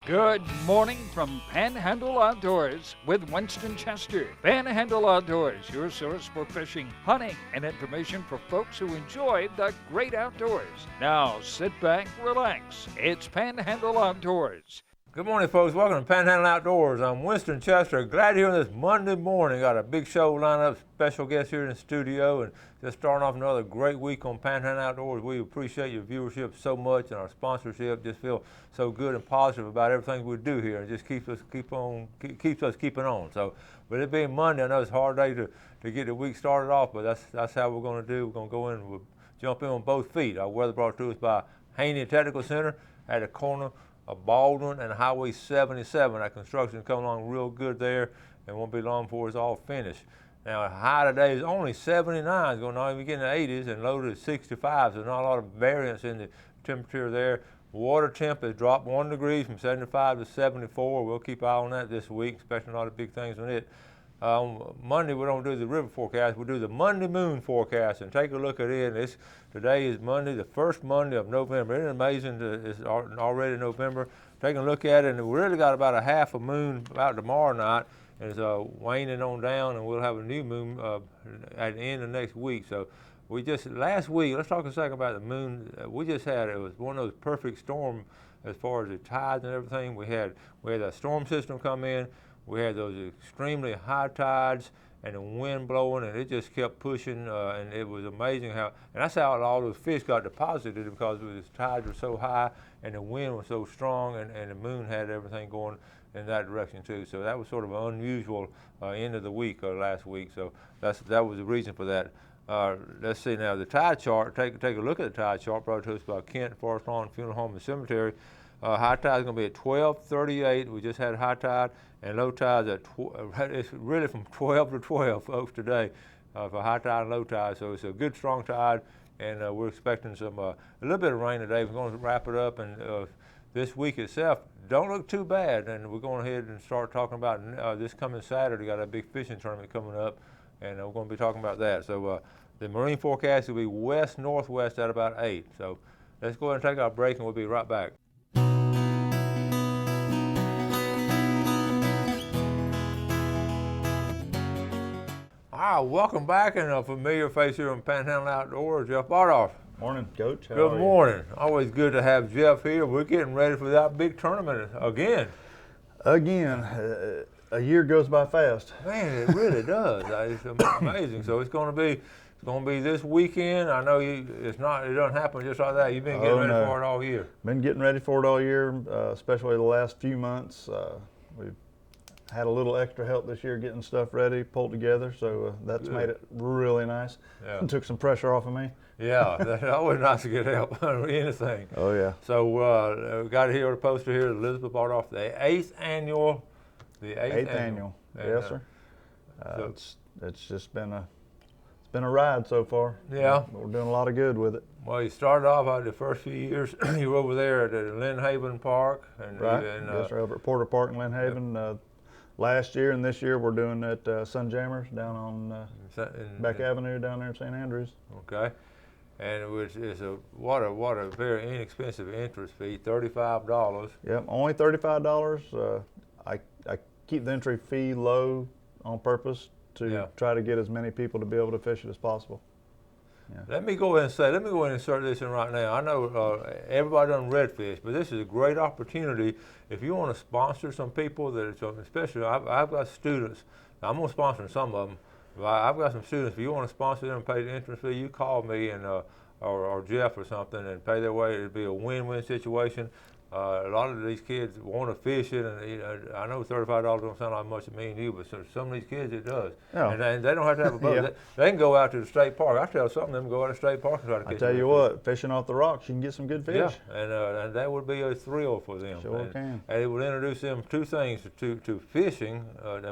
Good morning from Panhandle Outdoors with Winston Chester. Panhandle Outdoors, your source for fishing, hunting, and information for folks who enjoy the great outdoors. Now sit back, relax. It's Panhandle Outdoors. Good morning, folks. Welcome to Panhandle Outdoors. I'm Winston Chester. Glad you're here this Monday morning. Got a big show lined up, special guest here in the studio, and just starting off another great week on Panhandle Outdoors. We appreciate your viewership so much, and our sponsorship. Just feel so good and positive about everything we do here, and just keeps us keeping on. So, with it being Monday, I know it's a hard day to get the week started off, but that's how we're going to do. We're going to go in, we'll jump in on both feet. Our weather brought to us by Haney Technical Center at the corner of Baldwin and Highway 77. That construction is coming along real good there, and won't be long before it's all finished. Now, high today is only 79. It's going to even get in the 80s, and low to 65, so not a lot of variance in the temperature there. Water temp has dropped 1 degree from 75 to 74. We'll keep an eye on that this week, expecting a lot of big things on it. Monday, we don't do the river forecast. We do the Monday moon forecast, and take a look at it. Today is Monday, the first Monday of November. Isn't it amazing? It's already November. Taking a look at it, and we really got about a half a moon about tomorrow night, and it's waning on down, and we'll have a new moon at the end of next week. So we just, last week, let's talk a second about the moon. We just had, it was one of those perfect storms as far as the tides and everything. We had a storm system come in. We had those extremely high tides and the wind blowing, and it just kept pushing, and it was amazing how, and that's how all those fish got deposited, because the tides were so high and the wind was so strong, and the moon had everything going in that direction too. So that was sort of an unusual end of the week last week. So that was the reason for that. Let's see now, the tide chart, take a look at the tide chart brought to us by Kent Forest Lawn Funeral Home and Cemetery. High tide is going to be at 12:38. We just had high tide, and low tide at it's really from 12 to 12, folks, today for high tide and low tide. So it's a good strong tide, and we're expecting a little bit of rain today. We're going to wrap it up, and this week itself don't look too bad. And we're going ahead and start talking about this coming Saturday. Got a big fishing tournament coming up, and we're going to be talking about that. So the marine forecast will be west-northwest at about 8. So let's go ahead and take our break, and we'll be right back. All right, welcome back, and a familiar face here on Panhandle Outdoors, Jeff Bardoff. Morning, Coach. Good morning. Always good to have Jeff here. We're getting ready for that big tournament again. A year goes by fast. Man, it really does. It's amazing. So it's going to be this weekend. I know it doesn't happen just like that. You've been getting ready for it all year. Been getting ready for it all year, especially the last few months. We've had a little extra help this year getting stuff ready, pulled together, so that's made it really nice. Yeah. And took some pressure off of me. Yeah, that's always nice to get help on anything. Oh, yeah. So we got here, the poster here, Elizabeth Bardoff, the 8th annual. The 8th annual. Yes, sir. So it's just been a ride so far. Yeah. We're doing a lot of good with it. Well, you started off the first few years, you were over there at the Lynn Haven Park. And right, yes, sir, over at Porter Park in Lynn Haven. Last year and this year we're doing at Sunjammers down on Beck Avenue down there in St. Andrews. Okay. And it's what a very inexpensive entrance fee, $35. Yep, only $35. I keep the entry fee low on purpose to try to get as many people to be able to fish it as possible. Yeah. Let me go ahead and insert this in right now. I know everybody doesn't redfish, but this is a great opportunity if you want to sponsor some people especially I've got students. I'm going to sponsor some of them. I've got some students. If you want to sponsor them and pay the entrance fee, you call me and or Jeff or something and pay their way. It'll be a win-win situation. A lot of these kids want to fish it, and I know $35 don't sound like much to me and you, but some of these kids it does. Yeah. And they don't have to have a boat. Yeah. They can go out to the state park. I tell some of them to go out to the state park and try to catch I tell you what, fishing off the rocks, you can get some good fish. Yeah, and that would be a thrill for them. Sure can. And it would introduce them two things to fishing,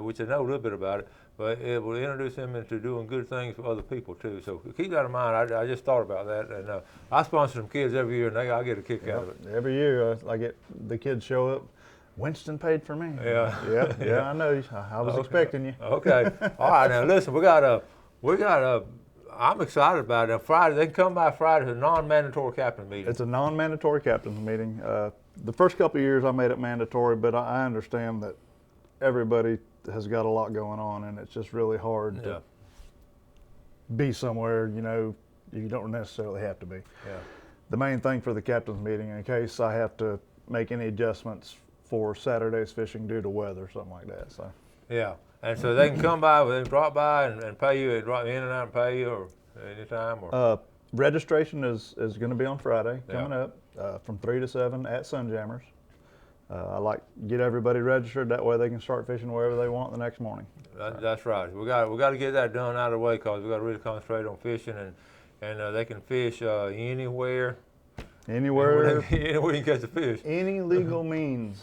which they know a little bit about it, but it will introduce them into doing good things for other people too. So keep that in mind. I just thought about that, and I sponsor some kids every year, and I get a kick out of it. Every year, I get the kids show up. Winston paid for me. Yeah, yeah. I know. I was expecting you. Okay. All right. Now listen, we got a. I'm excited about it. Friday, they can come by Friday. It's a non-mandatory captain meeting. It's a non-mandatory captain's meeting. the first couple of years I made it mandatory, but I understand that everybody has got a lot going on, and it's just really hard to be somewhere, you know, you don't necessarily have to be. Yeah. The main thing for the captain's meeting, in case I have to make any adjustments for Saturday's fishing due to weather, something like that. So. Yeah, and so they can come by, they can drop by and pay you, drop in and out and pay you, or anytime, or. Registration is going to be on Friday coming up from 3 to 7 at Sunjammers. I like to get everybody registered, that way they can start fishing wherever they want the next morning. That's right. We got to get that done out of the way, because we got to really concentrate on fishing, and they can fish anywhere. Anywhere Anywhere you can catch a fish. Any legal means.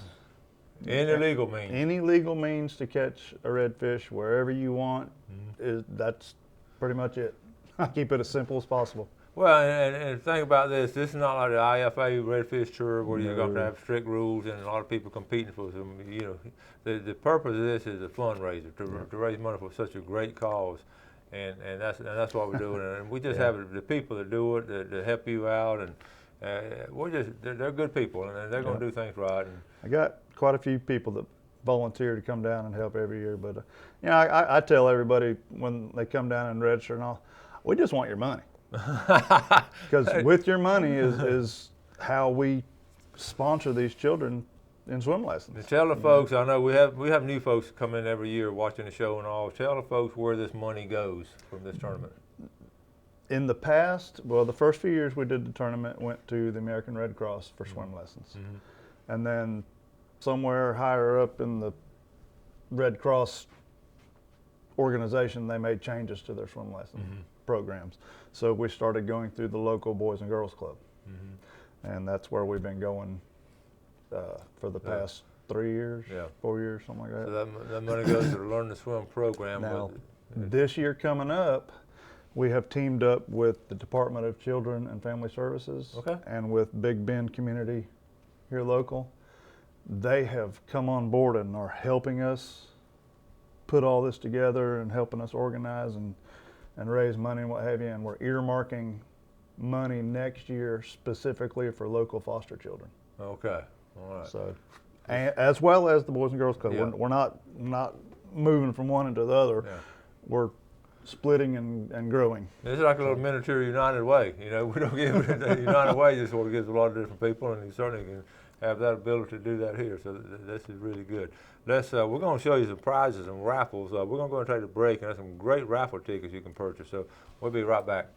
Any legal means. Any legal means to catch a redfish wherever you want. That's pretty much it. I keep it as simple as possible. Well, and think about this. This is not like the IFA Redfish Tour where you're going to have strict rules and a lot of people competing for them. You know, the purpose of this is a fundraiser to raise money for such a great cause, and that's what we're doing. And we just have the people that do it that help you out, and they're good people, and they're going to do things right. And I got quite a few people that volunteer to come down and help every year, but you know, I tell everybody when they come down and register and all, we just want your money. Because with your money is how we sponsor these children in swim lessons. And tell the folks, I know we have new folks come in every year watching the show and all. Tell the folks where this money goes from this tournament. In the past, well, the first few years we did the tournament went to the American Red Cross for swim lessons. And then somewhere higher up in the Red Cross organization, they made changes to their swim lesson programs. So we started going through the local Boys and Girls Club. And that's where we've been going for the past 3 years, 4 years, something like that. So that money goes to the Learn to Swim program. Now, this year coming up, we have teamed up with the Department of Children and Family Services and with Big Bend Community here local. They have come on board and are helping us put all this together and helping us organize and raise money and what have you, and we're earmarking money next year specifically for local foster children. Okay, all right. So, and as well as the Boys and Girls Club. We're not moving from one into the other. We're splitting and growing. It's like a little miniature United Way. You know, we don't give it the United Way just sort of gives a lot of different people, and you certainly can have that ability to do that here. So this is really good. We're going to show you some prizes and raffles. We're going to go and take a break, and there's some great raffle tickets you can purchase. So we'll be right back.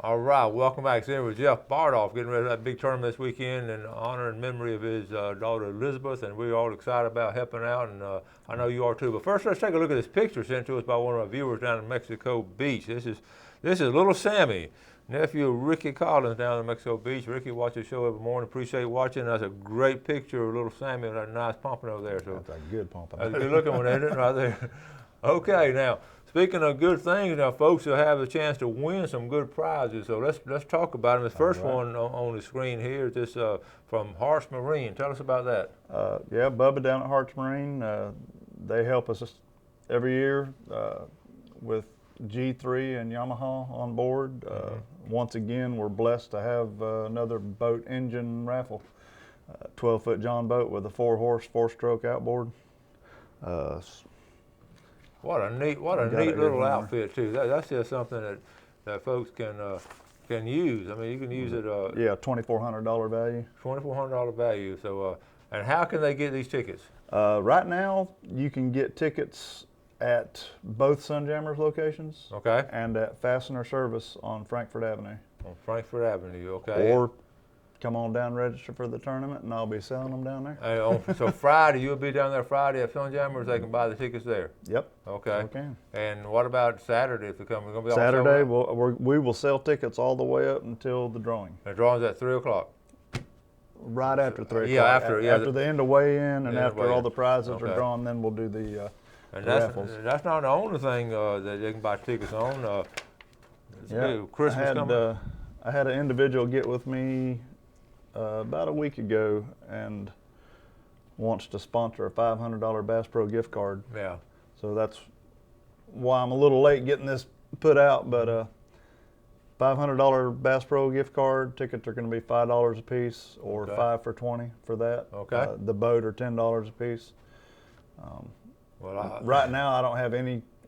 All right, welcome back. Sitting with Jeff Bardoff, getting ready for that big tournament this weekend in honor and memory of his daughter Elizabeth, and we're all excited about helping out, and I know you are too. But first, let's take a look at this picture sent to us by one of our viewers down in Mexico Beach. This is little Sammy, nephew of Ricky Collins down in Mexico Beach. Ricky watches the show every morning. Appreciate watching. That's a great picture of little Sammy with that nice pompano there. So that's a good pompano. That's a good looking one, isn't it, right there? Okay, now speaking of good things, now folks will have a chance to win some good prizes. So let's talk about them. The first one on the screen here is this from Harsh Marine. Tell us about that. Yeah, Bubba down at Harsh Marine. They help us every year with G3 and Yamaha on board. Once again, we're blessed to have another boat engine raffle. 12-foot John boat with a 4-horse, 4-stroke outboard. What a neat little outfit too. That's just something that folks can use. I mean, you can use it. Yeah, $2,400 value. $2,400 value. So, and how can they get these tickets? Right now, you can get tickets at both Sunjammers locations. Okay. And at Fastener Service on Frankfort Avenue. On Frankfort Avenue, okay. Or come on down, register for the tournament, and I'll be selling them down there. So Friday, you'll be down there Friday at Sunjammers. They can buy the tickets there. Yep. Okay. Okay. And what about Saturday if they come? We're gonna be Saturday, we will sell tickets all the way up until the drawing. The drawing's at 3 o'clock. Right after 3 o'clock. Yeah, after the end of weigh-in and after all the prizes are drawn, then we'll do the raffles. That's not the only thing that they can buy tickets on. Christmas coming. I had an individual get with me about a week ago and wants to sponsor a $500 Bass Pro gift card. Yeah. So that's why I'm a little late getting this put out, but $500 Bass Pro gift card. Tickets are going to be $5 a piece, or Okay. 5 for 20 for that. Okay. The boat are $10 a piece. Well, Right now, I don't have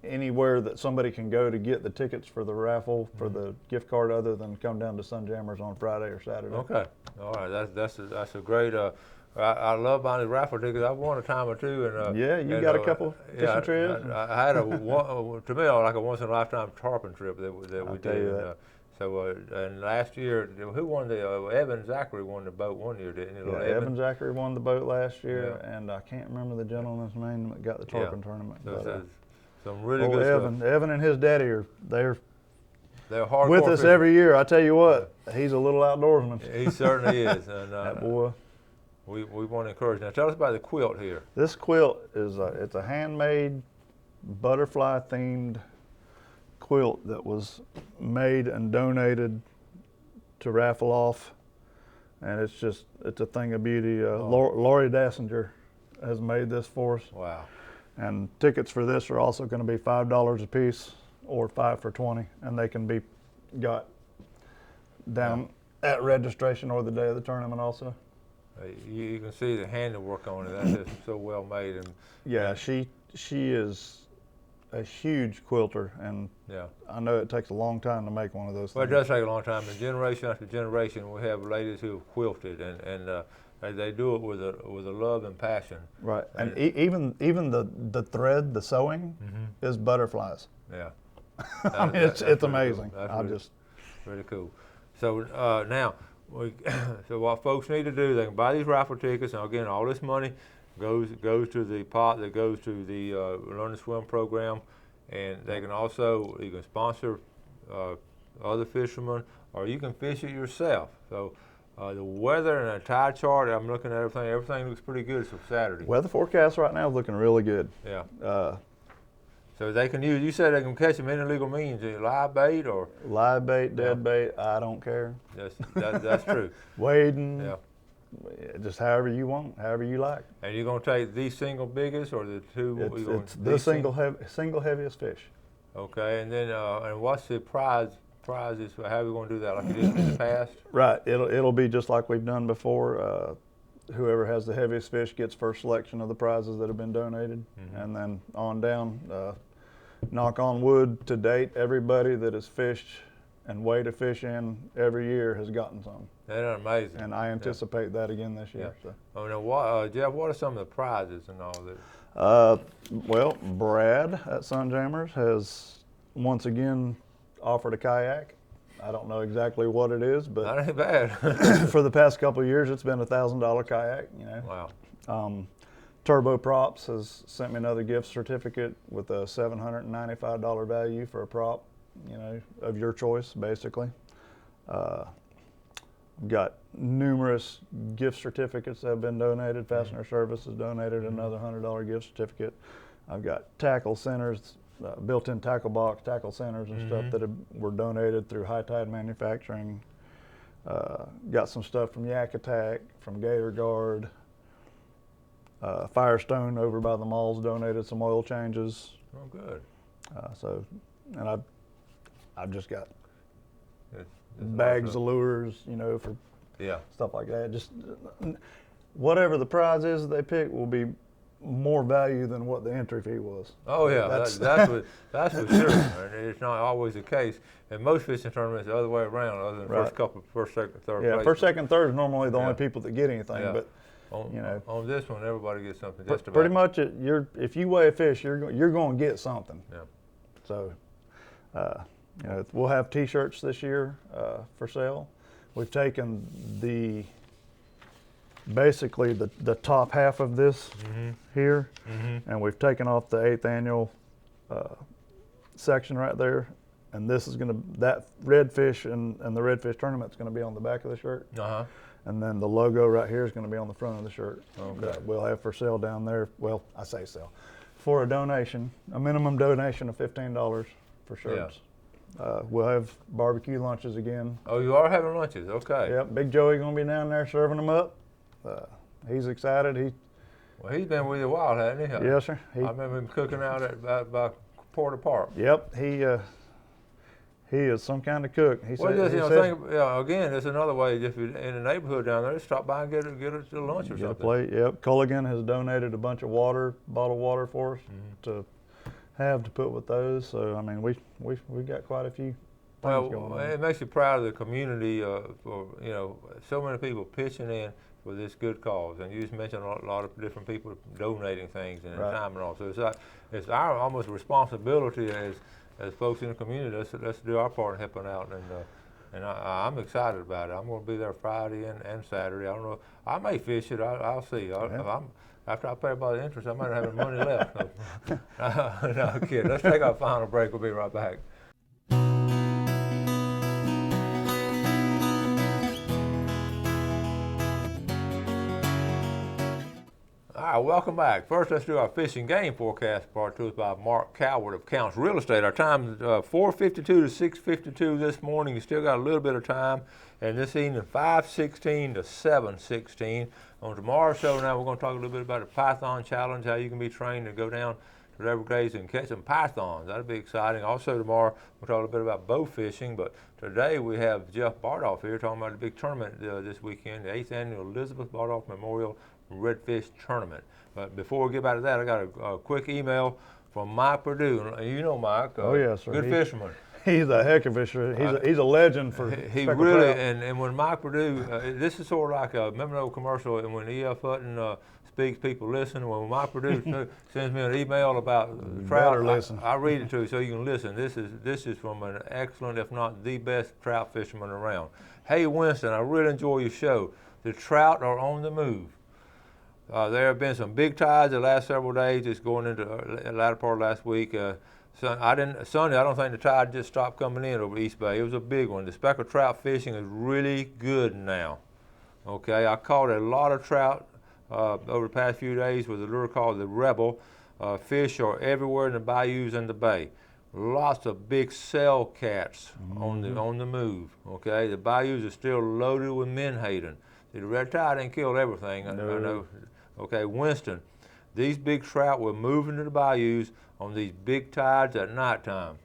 anywhere that somebody can go to get the tickets for the raffle for the gift card other than come down to Sunjammers on Friday or Saturday. Okay. All right. That's a great. I love buying these raffle tickets. I've won a time or two, and Yeah, you got a couple fishing trips. I had to me like a once in a lifetime tarpon trip that we tell did. you that. And last year, who won the? Evan Zachary won the boat one year, didn't he? Yeah, Evan Zachary won the boat last year, and I can't remember the gentleman's name that got the tarpon tournament. So some really good stuff. Evan and his daddy they're hardcore with us fishing. every year. I tell you what, he's a little outdoorsman. He certainly is, and That boy. we want to encourage. Now, tell us about the quilt here. This quilt is it's a handmade butterfly themed quilt that was made and donated to raffle off, and it's a thing of beauty. Lori Dassinger has made this for us. Wow. And tickets for this are also going to be $5 a piece, or 5 for 20, and they can be got down at registration or the day of the tournament also. You can see the handiwork on it. That's just so well made. And yeah, she is a huge quilter, and I know it takes a long time to make one of those well, things. it does take a long time. And generation after generation, we have ladies who have quilted, and they do it with a love and passion. Right, and even the thread, the sewing, is butterflies. Yeah, I mean, it's amazing. Cool. That's really cool. So now, so what folks need to do, they can buy these raffle tickets, and again, all this money goes to the pot that goes to the Learn to Swim program, and they can also, you can sponsor other fishermen, or you can fish it yourself. So the weather and the tide chart, I'm looking at everything looks pretty good for Saturday. Weather forecast right now is looking really good. Yeah. So they can use, you said they can catch them in illegal means, live bait or? Live bait, dead bait, I don't care. That's true. Wading. Yeah. Just however you want, however you like. And you're going to take the single biggest or the two? It's the single heaviest fish. Okay, and then and what's the prizes? How are we going to do that, like you did in the past? Right, it'll be just like we've done before. Whoever has the heaviest fish gets first selection of the prizes that have been donated, and then on down. Knock on wood, to date, everybody that has fished and weighed a fish in every year has gotten some. That's amazing. And I anticipate that again this year. Yeah. So. Oh, now, Jeff, what are some of the prizes and all that? Well, Brad at Sunjammers has once again offered a kayak. I don't know exactly what it is, but not bad. for the past couple of years, it's been a $1,000 kayak. You know. Wow. Turbo Props has sent me another gift certificate with a $795 value for a prop, you know, of your choice, basically. I've got numerous gift certificates that have been donated. Fastener Service has donated another $100 gift certificate. I've got tackle centers, built-in tackle box, tackle centers and stuff that were donated through High Tide Manufacturing. Got some stuff from Yak Attack, from Gator Guard. Firestone over by the malls donated some oil changes. Oh, good. And I've just got bags of lures, you know, for stuff like that. Just whatever the prize is that they pick will be more value than what the entry fee was. Oh yeah, that's for sure. And it's not always the case. In most fishing tournaments, the other way around, other than first, second, third place. Yeah, first, second, third is normally the only people that get anything, but. On this one, everybody gets something. Just about. Pretty much, if you weigh a fish, you're going to get something. Yeah. So, you know, we'll have T-shirts this year for sale. We've taken basically the top half of this here, and we've taken off the 8th annual section right there. And this is that redfish and the redfish tournament's going to be on the back of the shirt. And then the logo right here is going to be on the front of the shirt. Okay. We'll have for sale down there. Well, I say sale. For a donation, a minimum donation of $15 for shirts. Yeah. We'll have barbecue lunches again. Oh, you are having lunches? Okay. Yep. Big Joey going to be down there serving them up. He's excited. Well, he's been with you a while, hasn't he? Yes, sir. I remember him cooking out by Porter Park. Yep. He is some kind of cook. He Well, said, just, again, it's another way. If you're in the neighborhood down there, stop by and get a lunch or get something. a plate. Yep. Culligan has donated a bunch of bottled water for us to put with those. So I mean, we got quite a few. Well, it makes you proud of the community for so many people pitching in for this good cause, and you just mentioned a lot of different people donating things and time and all. So it's our almost responsibility as folks in the community. Let's do our part in helping out, and I'm excited about it. I'm going to be there Friday and Saturday. I don't know. I may fish it. I'll see. After I pay about the interest, I might have money left. No, kid. Let's take our final break. We'll be right back. All right, welcome back. First, let's do our fishing game forecast brought to us by Mark Coward of Counts Real Estate. Our time is 4:52 to 6:52 this morning. You still got a little bit of time. And this evening, 5:16 to 7:16. On tomorrow's show now, we're going to talk a little bit about the Python Challenge, how you can be trained to go down to the Everglades and catch some pythons. That'll be exciting. Also tomorrow, we'll talk a little bit about bow fishing. But today we have Jeff Bardoff here talking about the big tournament this weekend, the 8th Annual Elizabeth Bardoff Memorial Redfish Tournament. But before we get back to that, I got a quick email from Mike Perdue. You know Mike. Oh yes, sir. Good fisherman. He's a heck of a fisher. He's a legend for he really trout. And when Mike Perdue, this is sort of like remember the old commercial, and when E.F. Hutton speaks, people listen. When Mike Perdue sends me an email about trout, I read it to you so you can listen. This is from an excellent, if not the best, trout fisherman around. Hey Winston, I really enjoy your show. The trout are on the move. There have been some big tides the last several days, just going into the latter part of last week. Sunday, I don't think the tide just stopped coming in over East Bay. It was a big one. The speckled trout fishing is really good now. Okay, I caught a lot of trout over the past few days with a lure called the Rebel. Fish are everywhere in the bayous and the bay. Lots of big cell cats on the move. Okay, the bayous are still loaded with menhaden. The red tide ain't killed everything. I know. Okay, Winston, these big trout will move into the bayous on these big tides at nighttime.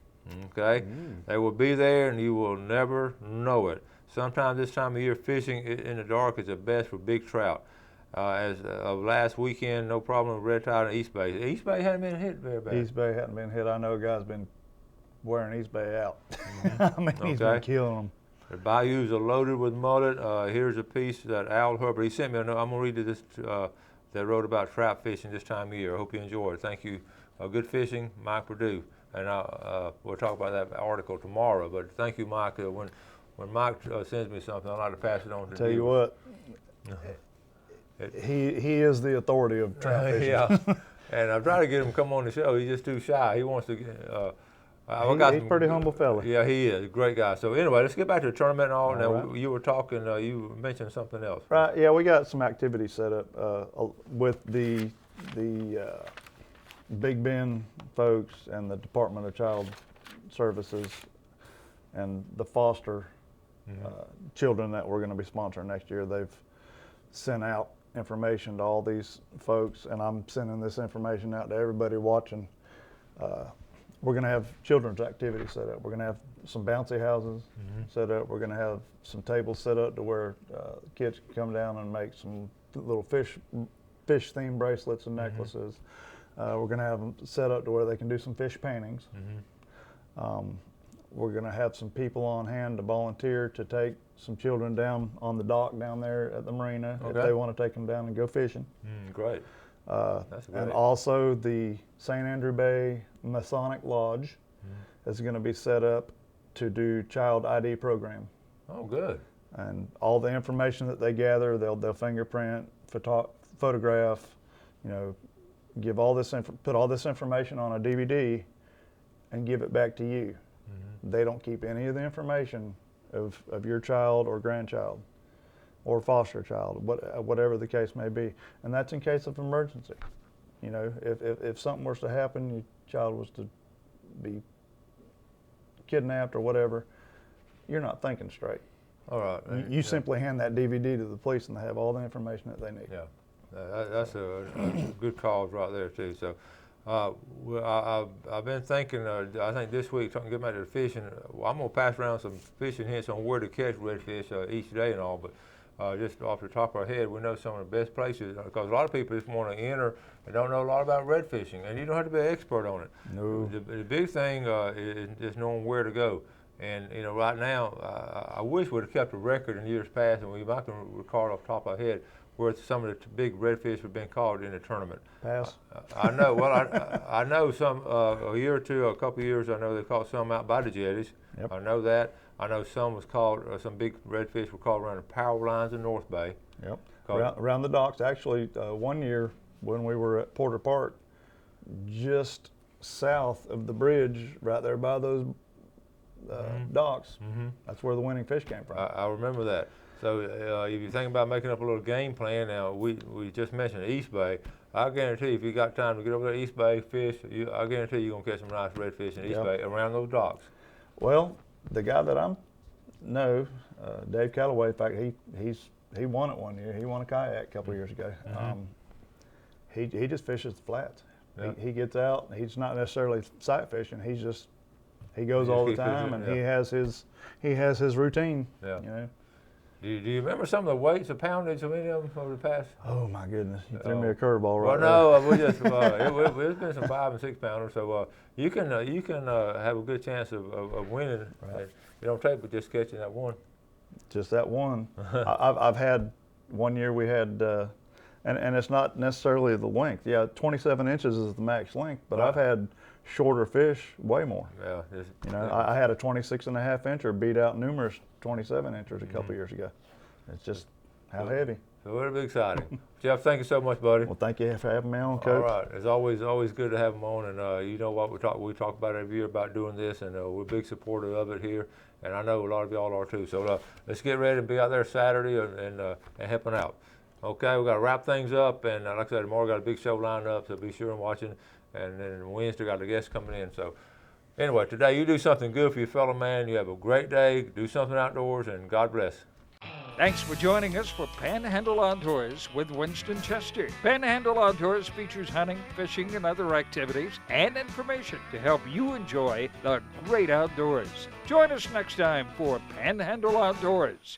Okay, they will be there and you will never know it. Sometimes this time of year, fishing in the dark is the best for big trout. As of last weekend, no problem with red tide in East Bay. East Bay hadn't been hit very bad. East Bay hadn't been hit. I know a guy's been wearing East Bay out. I mean, he's been killing them. The bayous are loaded with mullet. Here's a piece that Al Hubbard, he sent me a note. I'm going to read this that wrote about trout fishing this time of year. I hope you enjoy it. Thank you. Good fishing, Mike Perdue. And we'll talk about that article tomorrow. But thank you, Mike. When Mike sends me something, I like to pass it on to you. Tell you what, he is the authority of trout fishing. Yeah. And I've tried to get him to come on the show. He's just too shy. He wants to get... he's a pretty humble fella. Yeah, he is. A great guy. So anyway, let's get back to the tournament and all. Now, right. You were talking, you mentioned something else. Right, yeah, we got some activities set up with the Big Bend folks and the Department of Child Services and the foster children that we're going to be sponsoring next year. They've sent out information to all these folks, and I'm sending this information out to everybody watching. We're going to have children's activities set up. We're going to have some bouncy houses set up. We're going to have some tables set up to where kids can come down and make some little fish themed bracelets and necklaces. We're going to have them set up to where they can do some fish paintings. We're going to have some people on hand to volunteer to take some children down on the dock down there at the marina if they want to take them down and go fishing. Great. That's great. And also the St. Andrew Bay Masonic Lodge is going to be set up to do child ID program. Oh, good. And all the information that they gather, they'll fingerprint, photograph, give all this put all this information on a DVD and give it back to you. They don't keep any of the information of your child or grandchild or foster child, whatever the case may be. And that's in case of emergency. If something was to happen, your child was to be kidnapped or whatever, you're not thinking straight. All right. You simply hand that DVD to the police and they have all the information that they need. Yeah, that's a good cause right there too. So I've been thinking, I think this week, something to get back to the fishing. I'm going to pass around some fishing hints on where to catch redfish each day and all, but just off the top of our head, we know some of the best places, because a lot of people just want to enter and don't know a lot about red fishing, and you don't have to be an expert on it. No. The big thing is just knowing where to go. And right now, I wish we'd have kept a record in years past, and we might can record off the top of our head where some of the big redfish have been caught in the tournament. Pass. I know. Well, I know some a year or two, a couple of years. I know they caught some out by the jetties. Yep. I know that. I know some was caught. Some big redfish were caught around the power lines in North Bay. Yep. Around the docks. Actually, one year when we were at Porter Park, just south of the bridge, right there by those docks, that's where the winning fish came from. I remember that. So if you think about making up a little game plan, now we just mentioned East Bay. I guarantee if you got time to get over there to East Bay, fish, I guarantee you're going to catch some nice redfish in East Bay around those docks. Well, the guy that I know, Dave Calloway, in fact, he won it one year. He won a kayak a couple of years ago. He just fishes the flats. Yeah. He gets out. He's not necessarily sight fishing. He goes all the time, and he has his routine. Yeah. Do you remember some of the weights of poundage of any of them over the past? Oh my goodness! You threw me a curveball right there. We just it's been some 5 and 6 pounders, so you can have a good chance of winning. Right. It don't take but just catching that one. Just that one. I've had one year we had, and it's not necessarily the length. Yeah, 27 inches is the max length, but I've had shorter fish way more. Yeah. I had a 26.5 incher beat out numerous 27 inchers a couple years ago. It's just how heavy. So it'll be exciting. Jeff, thank you so much, buddy. Well, thank you for having me on, Coach. All right. It's always good to have them on, and you know what, we talk about every year about doing this, and we're big supporters of it here, and I know a lot of y'all are too. So let's get ready and be out there Saturday and helping out. Okay, we got to wrap things up, and like I said, tomorrow got a big show lined up, so be sure and watching. And then Wednesday got a guest coming in. So anyway, today you do something good for your fellow man. You have a great day. Do something outdoors, and God bless. Thanks for joining us for Panhandle Outdoors with Winston Chester. Panhandle Outdoors features hunting, fishing, and other activities and information to help you enjoy the great outdoors. Join us next time for Panhandle Outdoors.